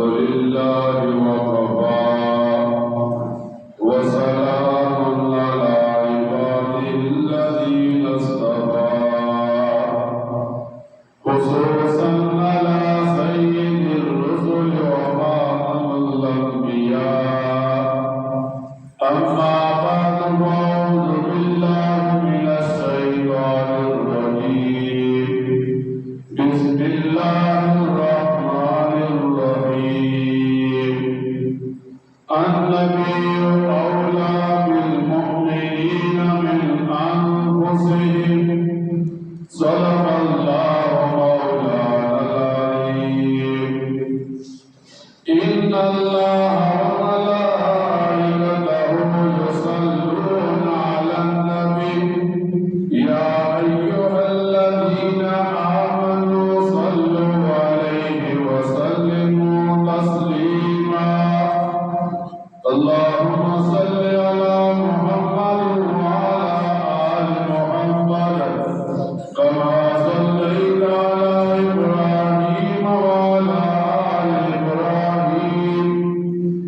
لله وكفى وسلام على عباده الذين اصطفى خصوصا على سيد الرسل وخاتم الأنبياء أما بعد فأعوذ بالله من الشيطان الرجيم بسم الله الرحمن الرحيم النبي أولى بالمؤمنين من أنفسهم صدق الله مولانا العليم إن الله وملائكته يصلون على النبي يا أيها الذين آمنوا صلوا عليه وسلموا تسليما اللهم صل على محمد وعلى آل محمد كما صليت على إبراهيم وعلى آل إبراهيم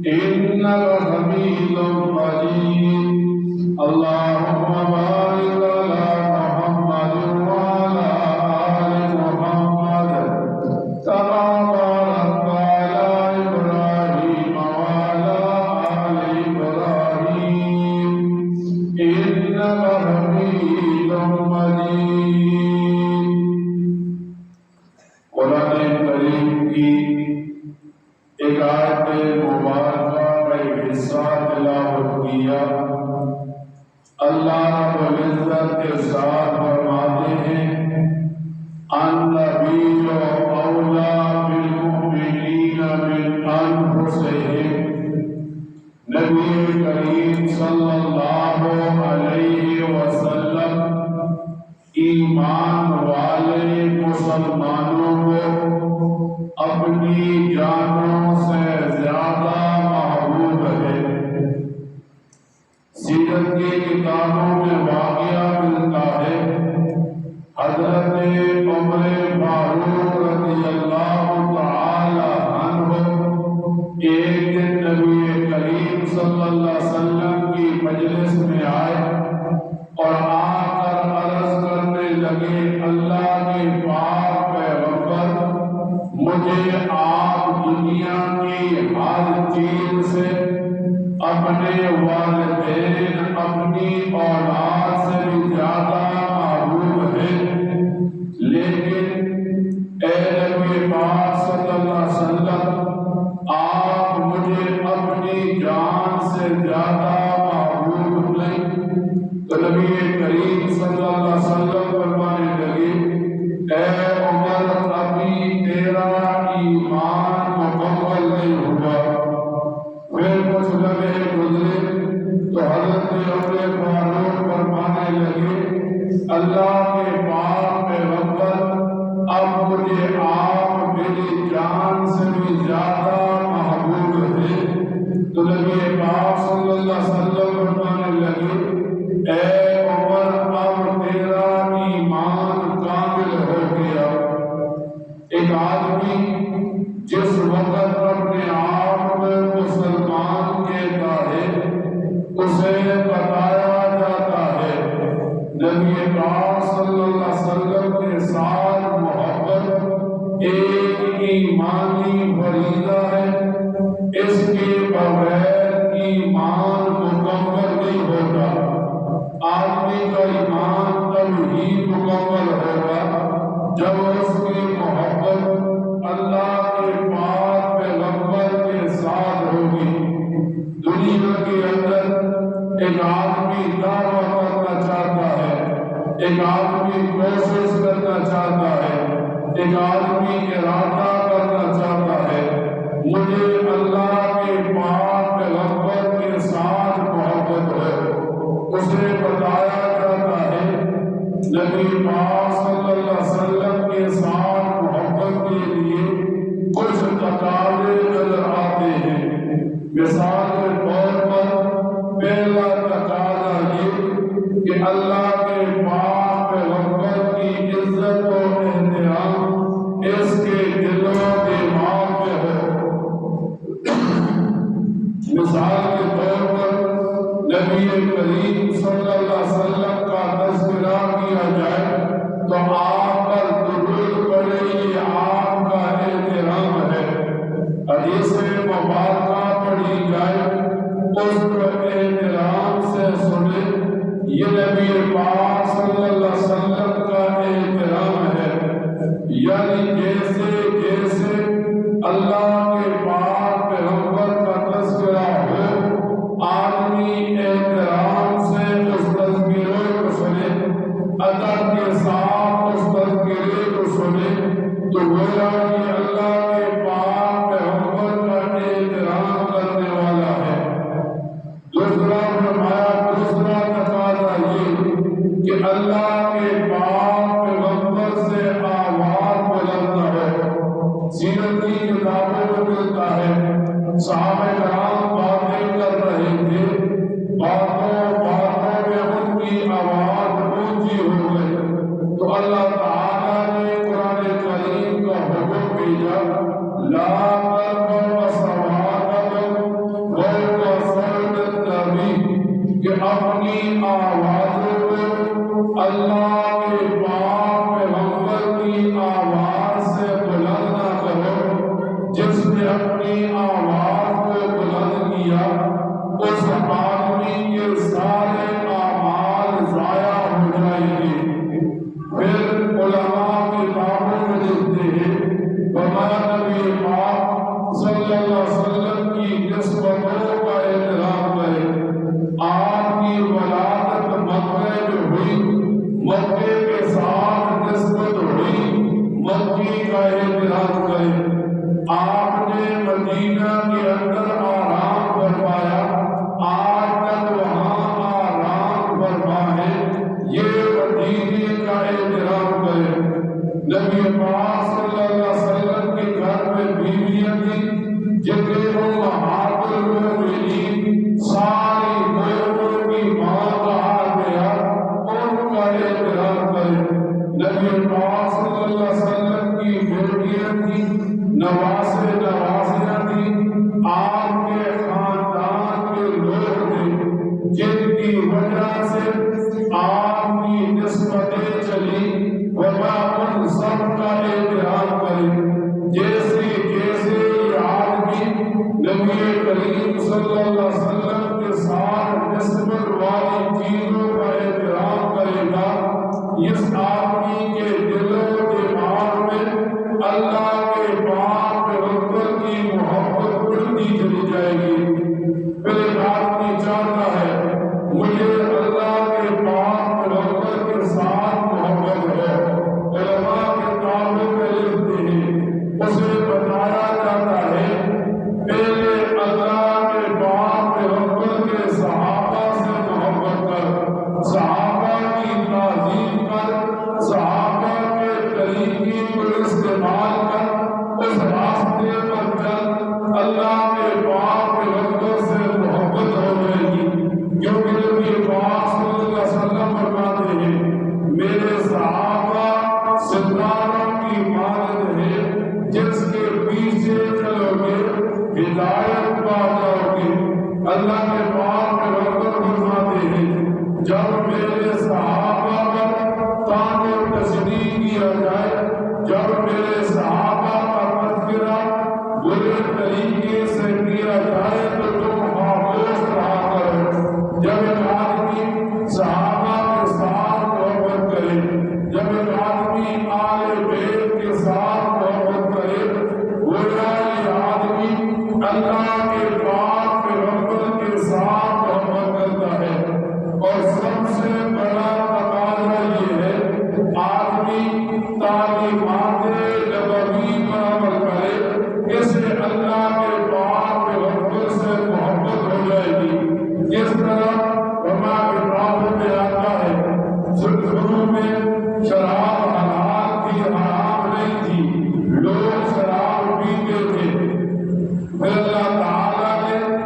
إنك حميد مجيد اللهم بارك على محمد وعلى آل محمد كما باركت على إبراهيم وعلى آل إبراهيم إنك حميد مجيد قرآن کریم کی ایک آیت مبارکہ کا ایک حصہ تلاوت کیا اللہ رب العزت کے ساتھ فرماتے ہیں النبی اولیٰ بالمؤمنین من انفسهم نبی کریم صلی اللہ علیہ وسلم ایمان والے مسلمانوں کو اپنی جانوں سے زیادہ محبوب ہے سیرت کی کتابوں میں واقعہ ملتا ہے حضرت عمر فاروق رضی اللہ تعالی عنہ ایک دن نبی کریم صلی اللہ علیہ وسلم کی مجلس میں آئے اور آ کر عرض کرنے لگے اللہ کے پاک پیغمبر مجھے آپ دنیا کی ہر چیز سے اپنے والدین اپنی اولاد سے بھی زیادہ محبوب ہیں لیکن اے نبی پاک صلی اللہ علیہ وسلم آپ مجھے اپنی جان سے زیادہ محبوب نہیں تو نبی کریم صلی اللہ علیہ وسلم فرمانے لگے اے عمر ابھی تیرا ایمان مکمل نہیں ہوگا پھر کچھ لمحے گزرے تو حضرت عمر فاروق فرمانے لگے اللہ کے پاک پیغمبر اب مجھے آپ میری جان سے بھی زیادہ محبوب ہیں تو نبی پاک صلی اللہ علیہ وسلم فرمانے لگے اے عمر اب تیرا ایمان کامل ہو گیا ایک آدمی جس وقت اپنے آپ میں مسلمان کہتا ہے اسے بتایا جاتا ہے نبی پاک صلی اللہ علیہ وسلم کے ساتھ محبت ایک ایمانی فریضہ ہے اس کے بغیر ایمان مکمل نہیں ہوتا آدمی کا ایمان تب ہی مکمل ہوگا جب اس کی محبت اللہ کے پاک پیغمبر کے ساتھ ہوگی دنیا کے اندر ایک آدمی دعویٰ کرنا چاہتا ہے ایک آدمی کوشش کرنا چاہتا ہے ایک آدمی ارادہ کرنا چاہتا ہے مجھے اللہ کے پاک پیغمبر کے ساتھ محبت ہے اسے بتایا جاتا ہے نبی پاک صلی اللہ علیہ وسلم کے ساتھ محبت کے لیے کچھ تقاضے نظر آتے ہیں مثال کے طور پر پہلا تقاضا یہ کہ اللہ کے پاک پیغمبر کی عزت و احترام اس کے دل و دماغ میں ہو۔ مثال کے طور پر نبی کریم صلی اللہ علیہ وسلم کا تذکرہ کیا جائے تو آپ پر درود پڑے، یہ آپ کا احترام ہے۔ حدیث مبارکہ پڑھی جائے اس کو احترام سے سنے، یہ نبی پاک صلی اللہ علیہ وسلم کا احترام ہے۔ یعنی جیسے جیسے اللہ کے پاک پیغمبر کا تذکرہ ہو، آدمی احترام سے اس تذکرے کو سنے، ادب کے ساتھ اس تذکرے کو سنے، تو گویا کہ اللہ کے پاک پیغمبر کا احترام کرنے والا ہے۔ دوسرا فرمایا، دوسرا تقاضا یہ کہ اللہ کے پاک پیغمبر سے آواز بلند نہ ہو۔ سیرت کی کتابوں میں ملتا ہے صحابہ کرام باتیں کر رہے تھے، باتوں میں ان کی آواز اونچی ہو گئی تو اللہ تعالیٰ نے قرآن کریم کا حکم بھیجا، لا ترفعوا أصواتكم فوق صوت النبی، کہ اپنی آوازوں کو اللہ کے پاک پیغمبر کی آواز سے بلند نہ کرو۔ جس نے اپنی آواز کو بلند کیا اس آدمی کے سارے اعمال ضائع ہو جائیں گے۔ پھر علماء کتابوں میں لکھتے ہیں ہمارا نبی پاک صلی اللہ علیہ وسلم کی نسبتوں کا احترام کرے۔ آپ کی ولادت مکہ میں ہوئی، مکے کے ساتھ نسبت ہوئی، مکی کا احترام کرے۔ آپ نے مدینہ کے اندر آرام فرمایا، آج تک وہاں آرام فرما ہے، یہ مدینے کا احترام کرے۔ نبی پاک صلی اللہ علیہ وسلم کے گھر میں بیویاں تھیں جنہیں امہات المؤمنین، ساری مومنوں کی ماں کہا گیا، ان کا احترام کرے۔ نبی پاک صلی اللہ علیہ وسلم کی بیٹیاں تھیں، نواسے نواسیاں تھیں، آپ کے خاندان کے لوگ تھے جن کی وجہ سے آپ کی نسبتیں چلی، وما ان سب کا احترام کرے۔ جیسے جیسے یہ آدمی نبی کریم صلی اللہ علیہ وسلم کے ساتھ نسبت والی چیزوں کا احترام کرے گا، اس آدمی کے دل و دماغ میں اللہ کے پاک پیغمبر کی محبت بڑھتی چلی جائے گی۔ پھر ایک آدمی چاہتا ہے مجھے اللہ کے پاک پیغمبر کے ساتھ محبت ہے، علماء کتابوں میں لکھتے ہیں، اسے بتایا جاتا ہے پہلے اللہ کے پاک پیغمبر کے صحابہ سے محبت کر، صحابہ کی تعظیم کر، صحابہ کے طریقے کو استعمال کر، اس راستے پر چل، اللہ کے پاک پیغمبر سے محبت ہو جائے گی۔ کیونکہ نبی پاک صلی اللہ علیہ وسلم فرماتے ہیں میرے صحابہ ستاروں کی مانند ہے، جس کے پیچھے چلو گے ہدایت پا جاؤ گے۔ اللہ کے پاک پیغمبر فرماتے ہیں جب میرے صحابہ پر طعن و تشنیع کیا جائے، جب میرے صحابہ کا تذکرہ برے طریقے سے کیا جائے تو تم خاموش رہا کرو۔ جب ایک آدمی صحابہ کے ساتھ محبت کرے، جب ایک آدمی آل بیت کے ساتھ محبت کرے، گویا یہ آدمی اللہ کے پاک پیغمبر کے ساتھ محبت کرتا ہے۔ اور سب سے بڑا تقاضا یہ ہے آدمی تعلیمات نبوی پر عمل کرے، اس سے اللہ کے پاک پیغمبر سے محبت ہو جائے گی۔ جس طرح ہمارے کتابوں میں آتا ہے شروع میں شراب حلال تھی، حرام نہیں تھی، لوگ شراب پیتے تھے، پھر اللہ تعالیٰ نے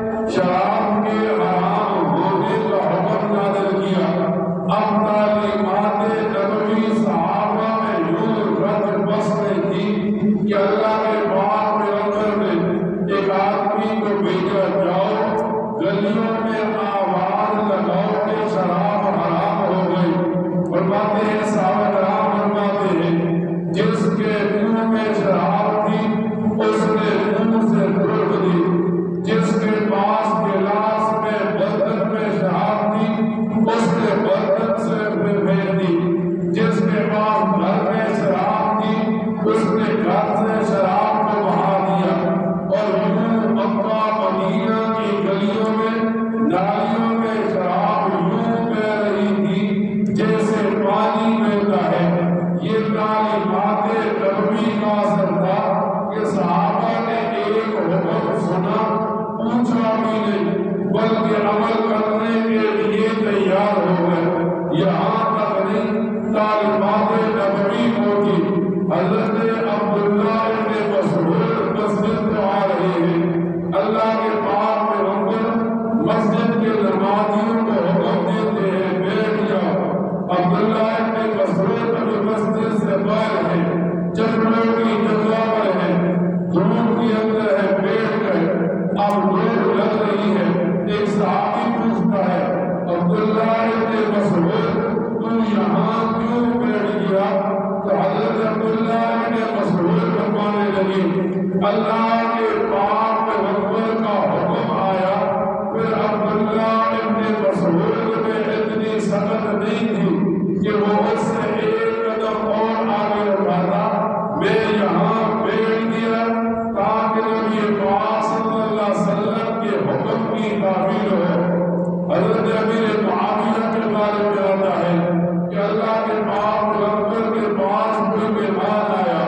صحابی کو بھیجا جاؤ گلیوں میں آواز لگاؤ کہ شراب حرام ہو گئی۔ فرماتے ہیں صحابہ کرام فرماتے ہیں جس کے منہ میں شراب تھی اس نے منہ سے تھوک دی، جس کے پاس گلاس میں برتن میں شراب تھی اس نے برتن سے پھینک دی، جس کے پاس گھر میں شراب تھی اس نے گھر سے شراب کو بہا دیا۔ اور یوں مکہ مدینہ کی گلیوں میں نالیوں میں شراب یوں بہ رہی تھی جیسے پانی بہتا ہے۔ یہ تعلیمات نبوی کا اثر تھا کہ صحابہ نے ایک حکم سنا، پوچھا بھی نہیں بلکہ عمل کرنے کے لیے تیار ہو گئے۔ یہاں تک نہیں تعلیمات نبوی کو تھی۔ حضرت عبداللہ ابن مسعود مسجد میں آ رہے ہیں، اللہ کے پاک پیغمبر مسجد کے نمازیوں کو حکم دیتے ہیں بیٹھ جاؤ۔ عبداللہ ابن مسعود ابھی مسجد سے باہر ہے، چپلوں کی جگہ پر ہے، دھوپ کے اندر ہے، بیٹھ گئے۔ اب دھوپ لگ رہی ہے، ایک صحابی پوچھتا ہے عبداللہ ابن مسعود تو یہاں کیوں بیٹھ گیا؟ تو حضرت عبداللہ ابن مسعود فرمانے لگے اللہ کے پاک پیغمبر کا حکم آیا۔ پھر عبداللہ ابن مسعود میں اتنی سخت نہیں تھی کہ وہ اس سے ایک قدم اور آگے اٹھاتا، میں یہاں بیٹھ گیا تاکہ نبی پاک صلی اللہ علیہ وسلم کے حکم کی تعمیل ہو۔ حضرت امیر معاویہ کے بارے میں آتا ہے کہ اللہ کے پاک پیغمبر کے پاس کوئی مہمان آیا،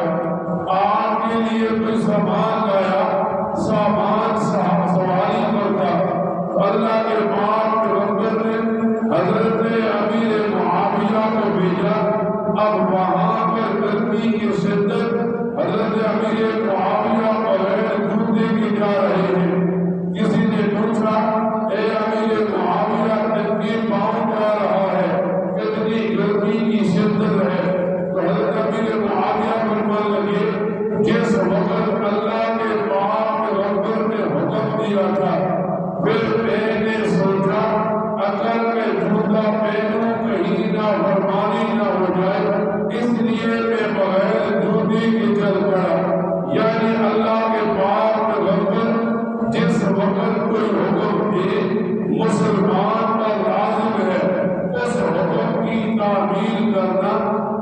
آپ کے لیے کوئی سامان لایا، سامان سواری کرتا۔ اللہ کے پاک پیغمبر نے حضرت امیر معاویہ کو بھیجا۔ اب وہاں پر گرمی کی شدت، حضرت امیر معاویہ بغیر جوتے کے جا رہے ہیں۔ کسی نے پوچھا اے امیر معاویہ ننگے پاؤں جا رہا ہے، اتنی گرمی کی شدت ہے؟ تو حضرت امیر معاویہ فرمانے لگے جس وقت اللہ کے پاک پیغمبر نے حکم دیا تھا پھر میں نے سوچا اگر میں جوتا پہنوں کہیں نافرمانی نہ ہو جائے، اس لیے میں بغیر جوتے کے چل پڑا۔ یعنی اللہ کے پاک پیغمبر جس وقت کوئی حکم دے مسلمان کا لازم ہے اس حکم کی تعمیل کرنا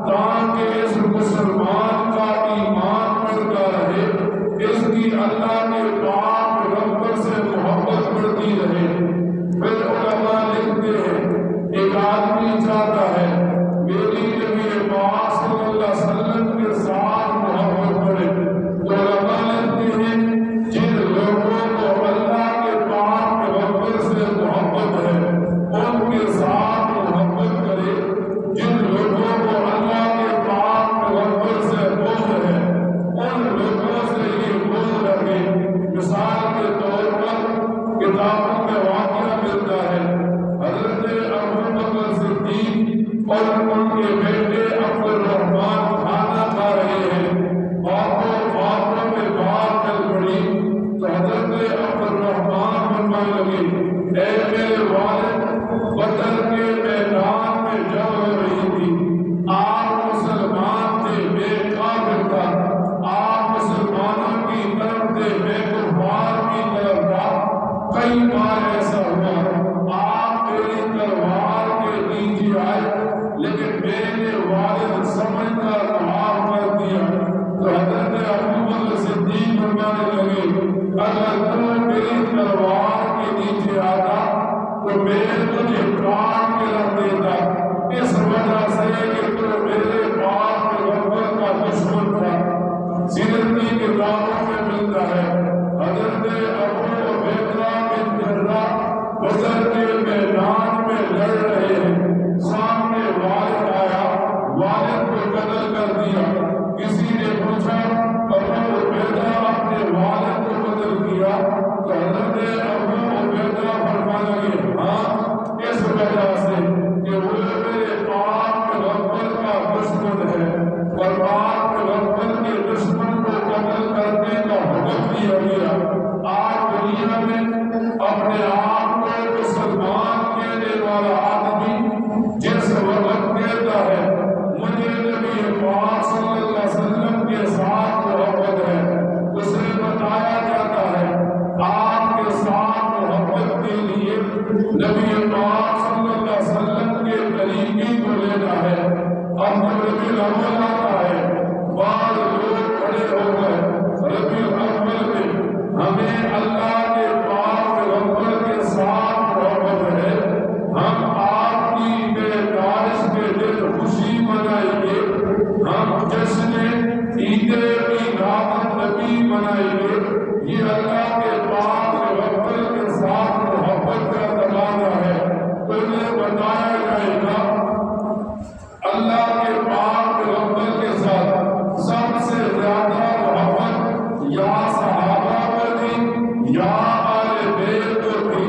تاکہ اس مسلمان کا ایمان بڑھتا رہے، اس کی اللہ کے پاک پیغمبر سے محبت بڑھتی رہے۔ پھر علماء لکھتے ہیں ایک آدمی چاہتا ہے میری نبی پاک صلی اللہ علیہ وسلم کے ساتھ محبت بڑھے، تو علماء لکھتے ہیں جن لوگوں کو اللہ کے پاک پیغمبر سے محبت ہے ان کے ساتھ محبت کرے، جن لوگوں کو اللہ کے پاک پیغمبر سے بغض ہے ان لوگوں سے یہ بغض رکھے۔ مثال کے طور پر کتابوں میں واقعہ ملتا ہے حضرت ابو بکر صدیق اور ان کے بیٹے عبد الرحمن کھانا کھا رہے ہیں، باتوں میں بات چل پڑی تو حضرت عبد الرحمن فرمانے لگے اے میرے والد، بدر کے میدان میں جنگ ہو رہی تھی، آپ مسلمان تھے، میں کافر تھا، آپ مسلمانوں کی طرف تھے، میں کفار کی طرف تھا۔ کئی بار ایسا ہوا آپ میری تلوار کے نیچے آئے لیکن میرے والد سمجھ کر معاف کر دیا۔ تو حضرت ابو بکر صدیق فرمانے لگے اگر تو میری تلوار کے نیچے آتا تو میں تجھے کاٹ کے رکھ دیتا، اس وجہ سے کہ تو میرے پاک پیغمبر کا دشمن تھا۔ سیرت کی کتابوں میں ملتا ہے حضرت ابو عبیدہ بن جراح بدر کے میدان میں لڑ رہے ہیں، سامنے والد آیا، والد کو قتل کر دیا۔ کسی نے پوچھا ابو عبیدہ اپنے والد کو قتل کیا؟ تو حضرت ابو عبیدہ فرمانے لگے ہاں، اس وجہ سے کہ وہ میرے پاک پیغمبر کا دشمن ہے اور پاک پیغمبر کے دشمن کو قتل کرنے کا حکم دیا گیا۔ آج دنیا میں اپنے آپ کو مسلمان کہنے والا آدمی جس وقت کہتا ہے مجھے نبی پاک صلی اللہ علیہ وسلم کے ساتھ محبت ہے، اسے بتایا جاتا ہے آپ کے ساتھ محبت کے لیے نبی پاک صلی اللہ علیہ وسلم کے طریقے کو لینا ہے۔ اب جب ربیع الاول آتا ہے، بعض لوگ کھڑے ہو گئے ربیع الاول میں ہمیں اللہ کے پاک پیغمبر کے ساتھ محبت ہے، ہم آپ کی پیدائش کے دن خوشی منائیں گے، ہم جشن عید میلاد نبی منائیں گے۔ یہ اللہ کے پاک پیغمبر کے ساتھ محبت کا تقاضا ہے۔ تو انہیں بتایا جائے گا اللہ کے پاک پیغمبر کے ساتھ سب سے زیادہ محبت یا صحابہ کو تھی یا آل بیت کو تھی۔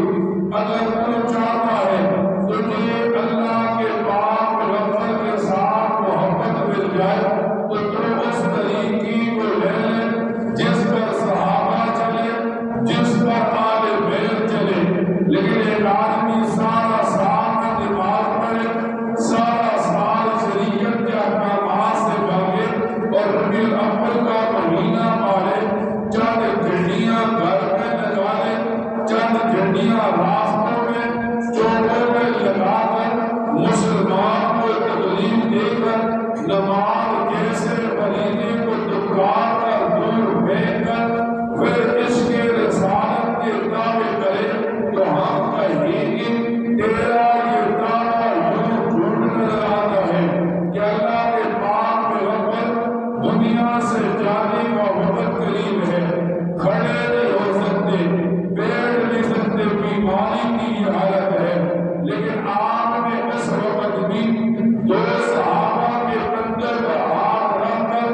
اگر کوئی چاہتا ہے تو یہ اللہ کے پاک پیغمبر کے ساتھ محبت مل جائے تو اس طریقے کو لے لیں جس پر صحابہ چلے، جس پر آل بیت چلے۔ لیکن ایک آدمی سارا سال نماز پڑھے، سارا سال شریعت کے احکامات سے بھاگے اور ربیع الاول کا مہینہ پالے، چند جھنڈیاں گھر میں لگا لے، چند جھنڈیاں راستوں میں چوکوں میں لگا کر مسلمان کو تکلیف دے کر نماز جیسے فریضے کو دکار کر دور پھینک کر پھر اس کے رسالت کے دعوے کرے تو ہم کہیں گے تیرا یہ دعویٰ یوں جھوٹ نظر آتا ہے کہ اللہ کے پاک پیغمبر دنیا سے جانے کا وقت قریب ہے، کھڑے نہیں ہو سکتے، بیٹھ نہیں سکتے، بیماری کی یہ حالت ہے، لیکن آپ نے اس وقت بھی دو صحابہ کے کندھے پر ہاتھ رکھ کر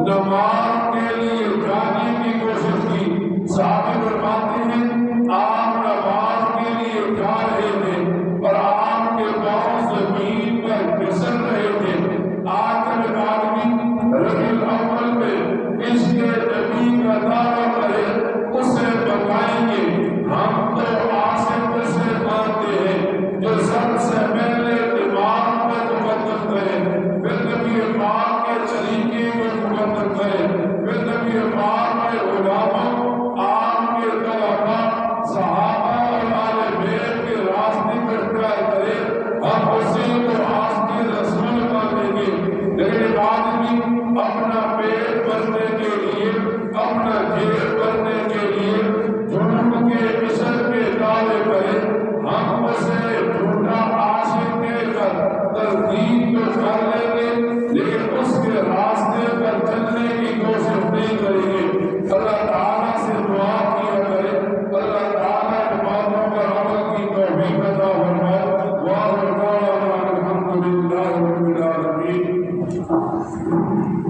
نماز کے لیے جانے کی کوشش کی۔ صحابہ فرماتے ہیں آپ نماز کے لیے جا رہے تھے اور آپ کے پاؤں زمین پر پھسل رہے تھے۔ آج جب آدمی ربیع الاول میں اس کے نبی کا دعویٰ کرے اسے بتائیں گے ہم تو عاصم سے مانتے ہیں جو سب سے پہلے دماغ کو مقدم کرے، پھر نبی پاک کے طریقے کو مقدم کرے، پھر نبی پاک کے غلاموں آپ کے طلباء صحابہ اور آل بیت کے راستے پر اختیار کرے، ہم اسی کو آخری رسول مانیں گے۔ لیکن ایک آدمی اپنا پیٹ بھرنے کے لیے، اپنا جیب